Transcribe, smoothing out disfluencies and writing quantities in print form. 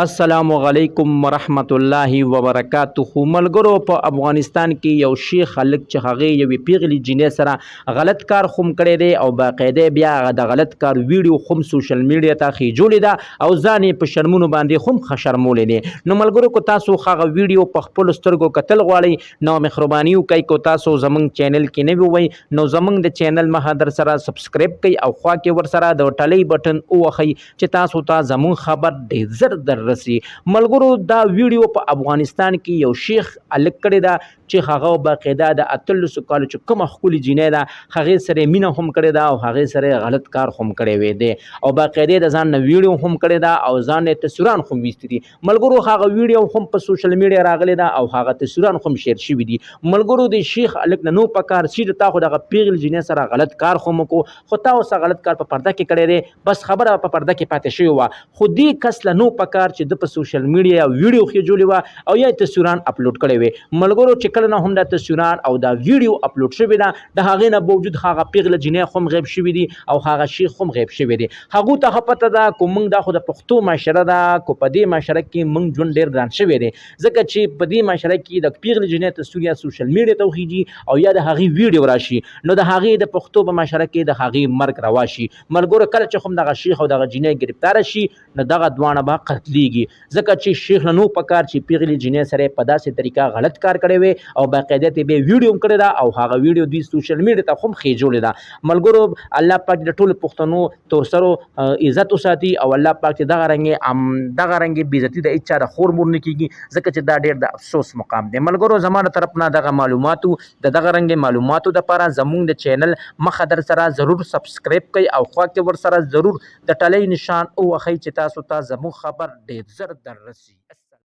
السلام علیکم ورحمت الله وبرکاته ملګرو په افغانستان کې یو شیخ خلک چې هغه یو پیغلی جنې سره غلط کار خوم کړی دی او باقاعده بیا د غلط کار ویډیو خوم سوشل میډیا ته خېجولې ده او ځان په شرمونو باندې خوم خشرمولې دي نو ملګرو کو تاسو هغه ویډیو په خپل سترګو کتل غواړئ نو مهرباني وکړئ کو تاسو زمونږ چینل کې نه وي نو زمونږ د چینل مهادر سره سبسکرایب کړئ او خوا کې ور سره د ټلې بٹن اوخی چې تاسو ته زمون خبر ډېر زر در رسی ملګرو دا ویډیو په افغانستان کې یو شیخ الک کړی دا چې هغه باقاعده د اتلس کال چې کوم خولي جنې دا هغه سره مینه هم کړی دا او هغه سره غلط کار هم کړی وی دی او باقاعده د ځان ویډیو هم کړی دا او ځان تصویران هم وستري ملګرو هغه ویډیو هم په سوشل میډیا راغلی دا او هغه تصویران هم شیر شوی دي ملګرو د شیخ الک نو پکار سید تا خو دغه پیغل جنې سره غلط کار هم کو خو تاسو غلط کار په پرده کې کړی دی بس خبره په پرده کې پاتې شوی و خو دې کس له نو پکار چې د په سوشل میډیا ویډیو خېجولې و او یا تصویران اپلوډ کړي وي ملګرو چې کله نه هم د تصویران او د ویډیو اپلوډ شوی دا د هغې نه باوجود هغه پیغله جنې هم غیب شوي دي او هغه شیخ هم غیب شوی دی هغو ته پته ده کو موږ دا خو د پښتو معاشره ده کو په دې معاشره کې موږ ژوند ډېر ګران شوی دی ځکه چې په دې معاشره کې د پیغلې جنې تصویر یا سوشل میډیا ته وخیږي او یا د هغې ویډیو راشي نو د هغې د پښتو په معاشره کې د هغې مرګ روا شي ملګرو کله چې هم دغه شیخ او دغه جنې ګرفتاره شي نو دغه دواړه به قتلیږي ځکه چې شیخ له نو پکار چې پیغلې جنې سره په داسې طریقه غلط کار کړی وي او باقاعده ته به ویډیو هم کړی دا او هغه ویډیو دوی سوشل میډیا ته هم خېجولې ده ملګرو الله پاک د ټولو پښتنو تورسرو عزت وساتي او الله پاک دغه رنګ بې عزتي د هیڅ چا د خور مور نه کېږي ځکه چې دا ډېر د افسوس مقام دی ملګرو زما له طرف نه دغه معلوماتو دغه رنګ معلوماتو دپاره زموږ د چینل مخه در سره ضرور سبسکرایب کړئ او خوا کې ور سره ضرور د ټلۍ نشان ووهئ چې تاسو ته زموږ خبر ډېر زر در رسي